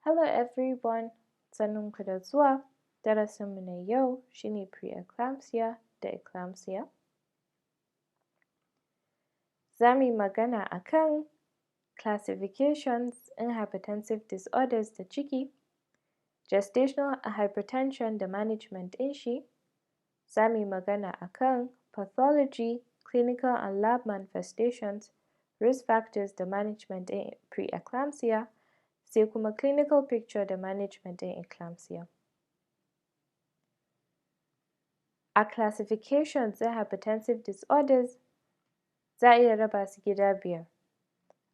Hello everyone, sannunku da zuwa. Darasinmu na yau shine pre-eclampsia da eclampsia. Za mu yi magana akan classifications in hypertensive disorders da ciki, gestational hypertension da management ɗin shi. Za mu yi magana akan pathology, clinical and lab manifestations, risk factors da management ɗin pre-eclampsia, sai kuma clinical picture da management ɗin eclampsia. A classifications ɗin hypertensive disorders za a iya raba su gida biyar.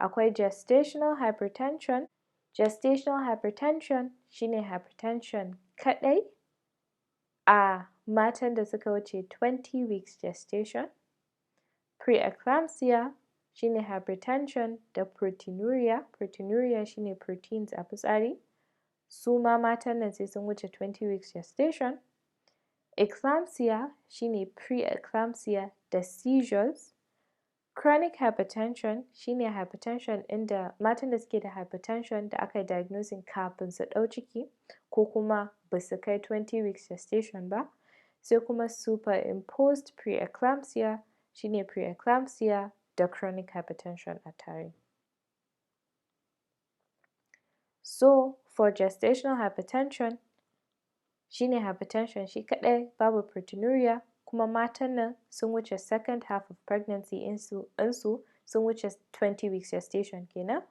Akwai gestational hypertension. Gestational hypertension shine hypertension kaɗai a matan da suka wuce 20 weeks gestation. Pre-eclampsia shine hypertension da proteinuria. Proteinuria shine proteins a fitsari. Su ma matan nan sai sun wuce 20 weeks gestation. Eclampsia shine pre-eclampsia da seizures. Chronic hypertension shine hypertension inda matan da suke da hypertension da aka yi diagnosing kafin su ɗau ciki ko kuma ba su kai 20 weeks gestation ba. Sai kuma superimposed pre-eclampsia shine pre-eclampsia da chronic hypertension a tare. So for gestational hypertension shine hypertension shi kaɗai babu proteinuria, kuma matan nan sun wuce second half of pregnancy ɗinsu sun wuce 20 weeks gestation kenan.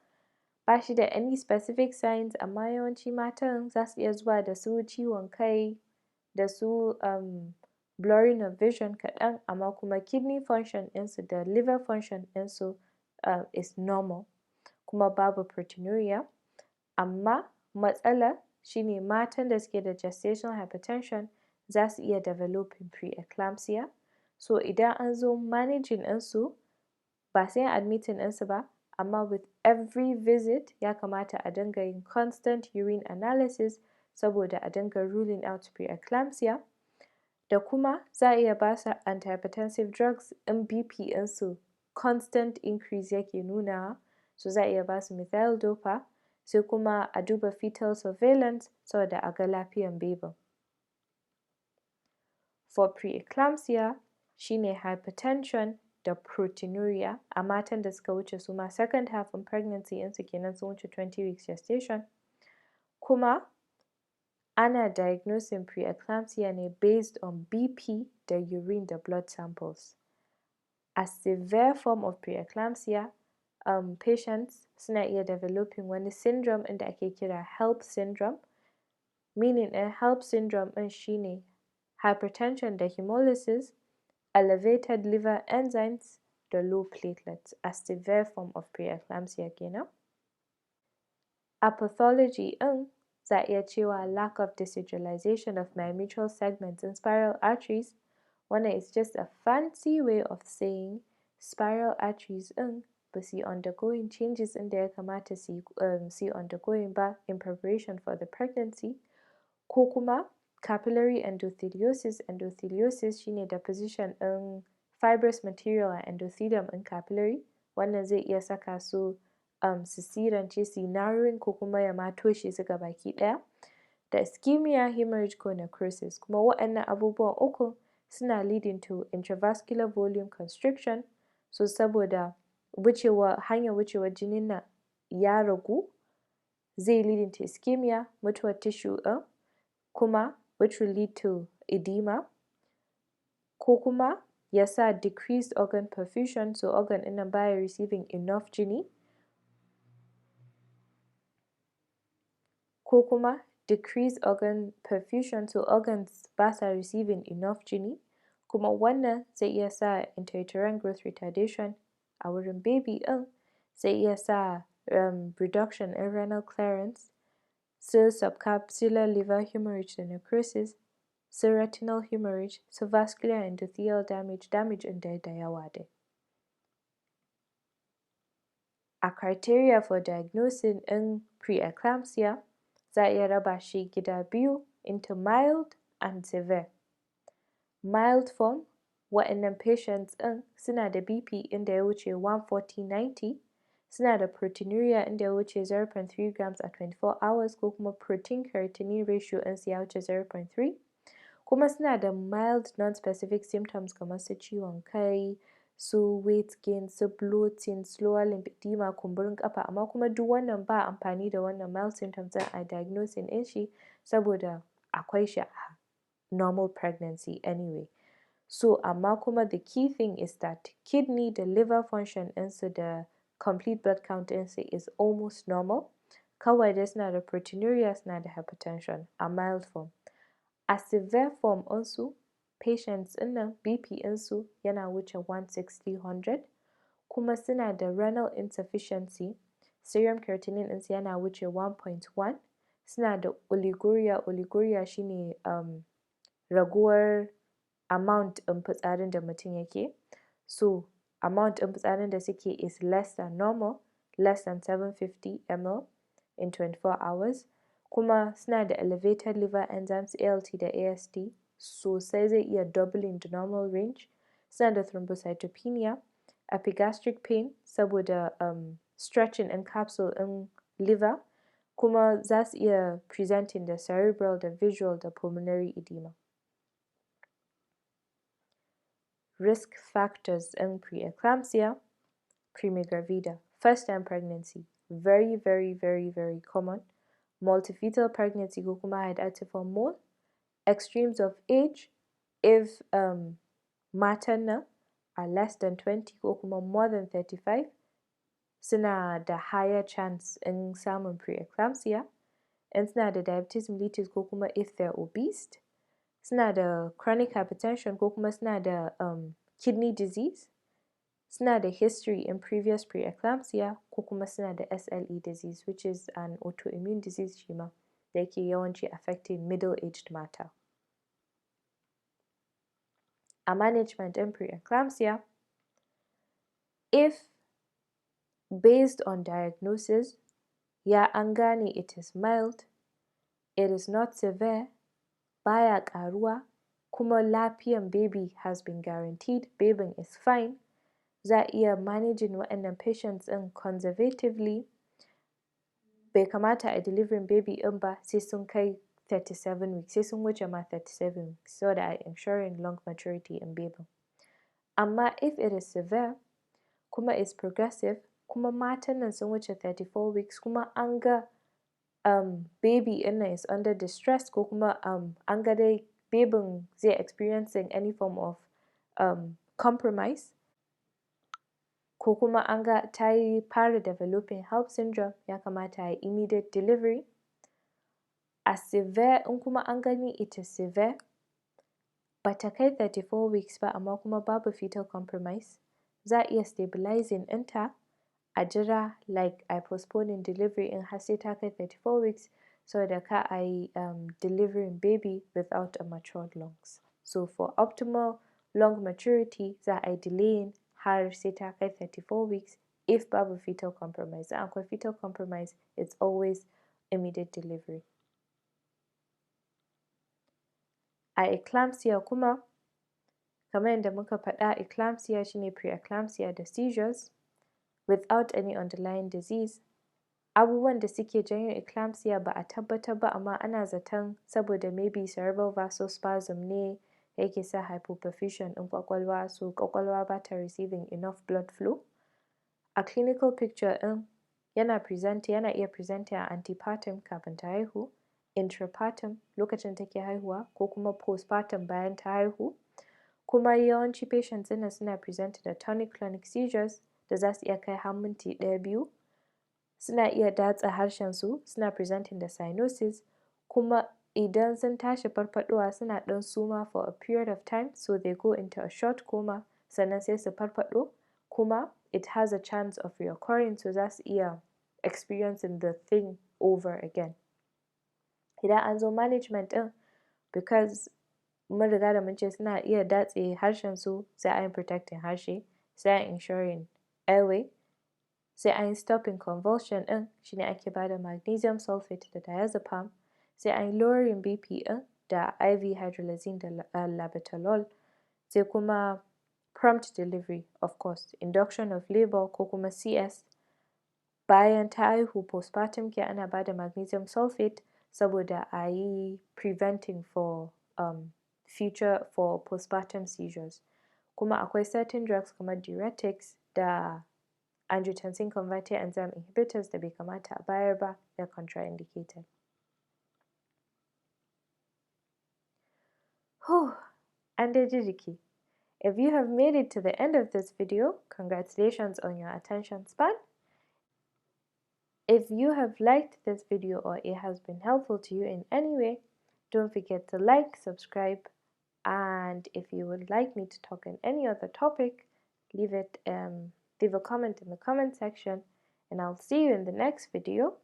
Ba shi da any specific signs, amma yawanci matan za su iya zuwa da su ciwon kai da su blurring of vision kaɗan, amma kuma kidney function ɗinsu da liver function ɗinsu is normal, kuma babu proteinuria. Amma matsalar shine matan da suke da gestational hypertension za su iya developing pre-eclampsia. So idan an zo managing ɗinsu ba sai admitting ɗinsu ba, amma with every visit ya kamata a dinga yin constant urine analysis saboda a dinga ruling out pre-eclampsia. Da kuma za a iya ba su antihypertensive drugs in BP ɗinsu constant increase yake nunawa, so za a iya ba su methyl dopa. Sai kuma a duba fetal surveillance saboda a ga lafiyan bebin. For pre-eclampsia shine hypertension da proteinuria a matan da suka wuce su ma second half in pregnancy ɗinsu kenan sun wuce 20 weeks gestation. Kuma ana diagnosing pre-eclampsia ne based on BP da urine da blood samples. A severe form of pre-eclampsia, patients suna iya developing wani syndrome inda ake kira HELP syndrome. Meaning ɗin HELP syndrome ɗin shine hypertension da hemolysis, elevated liver enzymes da low platelets, a severe form of pre-eclampsia kenan. A pathology ɗin za a iya cewa lack of deserialization of myometrial segments in spiral arteries. Wannan is just a fancy way of saying spiral arteries ɗin ba su yi undergoing changes inda ya kamata su yi undergoing ba in preparation for the pregnancy. Ko kuma capillary endotheliosis. Endotheliosis shine deposition ɗin fibrous material a endothelium ɗin capillary. Wannan zai iya saka su su sirance, su yi narrowing, ko kuma ya ma toshe su gabaki ɗaya. Da ischemia, hemorrhage ko necrosis. Kuma waɗannan abubuwan uku suna leading to intravascular volume constriction. So saboda hanyar wucewar jinin nan ya ragu, zai leading to ischemia, mutuwar tissue ɗin, kuma which will lead to edema, ko kuma ya sa decreased organ perfusion, so organ ɗin nan baya receiving enough jini, ko kuma decreased organ perfusion, so organs ba sa receiving enough jini, kuma wannan zai iya sa intrauterine growth retardation a wurin baby ɗin, zai iya sa reduction in renal clearance, su subcapsular liver hemorrhage da necrosis, su retinal hemorrhage, su vascular endothelial damage ɗin dai da yawa dai. A criteria for diagnosing ɗin pre-eclampsia za a iya raba shi gida biyu into mild and severe. Mild form, waɗannan patients ɗin suna da BP inda ya wuce 140/90, suna da proteinuria inda ya wuce 0.3 grams a 24 hours ko kuma protein creatinine ratio ɗinsu ya wuce 0.3, kuma suna da mild non-specific symptoms kamar su ciwon kai, su weight gain, su bloating, slower lymphedema, kumburin kafa, amma kuma duk wannan ba amfani da wannan mild symptoms ɗin a diagnosing ɗin shi saboda akwai shi a normal pregnancy anyway. So amma kuma the key thing is that kidney da liver function ɗinsu da complete blood count ɗinsu is almost normal, kawai dai suna da proteinuria, suna da hypertension a mild form. A severe form ɗinsu patients ɗinnan BP ɗinsu yana wuce 160/100, kuma suna da renal insufficiency, serum creatinine ɗinsu yana wuce 1.1, suna da oliguria shine raguwar amount ɗin fitsarin da mutum yake, so amount ɗin fitsarin da suke is less than normal, less than 750 ml in 24 hours, kuma suna da elevated liver enzymes ALT da AST sosai, zai iya doubling the normal range, suna da thrombocytopenia, epigastric pain saboda stretching ɗin capsule ɗin liver, kuma za su iya presenting da cerebral da visual da pulmonary edema. Risk factors in pre-eclampsia, prima gravida, first time pregnancy, very common, multifetal pregnancy ko kuma hydatid mole, extremes of age, if matan nan are less than 20 ko kuma more than 35 suna da higher chance in samun pre-eclampsia, in suna da diabetes mellitus ko kuma if they're obese, suna da chronic hypertension ko kuma suna da kidney disease, suna da history in previous pre-eclampsia ko kuma suna da SLE disease, which is an autoimmune disease shima da yake yawanci affecting middle-aged mata. A management in pre-eclampsia, if based on diagnosis ya an gane it is mild, it is not severe, baya ƙaruwa, kuma lafiyan baby has been guaranteed, babyn is fine, za a iya managing waɗannan patients ɗin conservatively, bai kamata a delivering baby ɗin ba sai sun kai 37 weeks, sai sun wuce ma 37 weeks, so that a ensuring long maturity in baby. Amma if it is severe, kuma is progressive, kuma matan nan sun wuce 34 weeks, kuma an ga baby ɗin nan is under distress ko kuma an ga dai babyn zai experiencing any form of compromise, ko kuma an ga ta yi fara developing HELLP syndrome, ya kamata a yi immediate delivery. A severe, in kuma an gani it is severe, bata kai 34 weeks ba amma kuma babu fetal compromise, za a iya stabilizing ɗinta a jira, like a postponing delivery in har sai ta kai 34 weeks saboda ka a yi delivering baby without a matured lungs. So for optimal lung maturity za a yi delaying har sai ta kai 34 weeks if babu fetal compromise. In akwai fetal compromise, it's always immediate delivery. A eclampsia kuma, kamar yadda muka faɗa, eclampsia shine pre-eclampsia da seizures without any underlying disease. Abubuwan da suke janyo eclampsia ba a tabbatar ba, amma ana zaton saboda maybe cerebral vasospasm ne yake sa hypoperfusion ɗin ƙwaƙwalwa, so ƙwaƙwalwa ba ta receiving enough blood flow. A clinical picture ɗin yana iya presenting a antepartum kafin ta haihu, intrapartum lokacin take haihuwa, ko kuma postpartum bayan ta haihu, kuma yawanci patients ɗin suna presenting da tonic-clonic seizures da za su iya kai har minti 1-2, suna iya datse harshensu, suna presenting da cyanosis, kuma idan sun tashi farfaɗowa suna ɗan suma for a period of time, so they go into a short coma, sannan sai su farfaɗo, kuma it has a chance of reoccurring, so za su iya experiencing the thing over again. Idan an zo management ɗin, because mun riga da mun ce suna iya datse harshensu, sai an yi protecting harshe, sai an ensuring airway, sai an yi stopping convulsion ɗin, shine ake bada magnesium sulfate da diazepam, sai an yi lowering BP ɗin da IV hydralazine da labetalol, sai kuma prompt delivery of course, induction of labour ko kuma CS, bayan ta haihu postpartum care ana bada magnesium sulfate saboda a yi preventing for future for postpartum seizures. Kuma akwai certain drugs kamar diuretics da angiotensin converter enzyme inhibitors da bai kamata a bayar ba, they're contraindicated. An dai ji jiki. If you have made it to the end of this video, congratulations on your attention span. If you have liked this video or it has been helpful to you in any way, don't forget to like, subscribe, and if you would like me to talk on any other topic, leave a comment in the comment section, and I'll see you in the next video.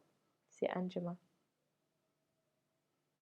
See you, Anjuma.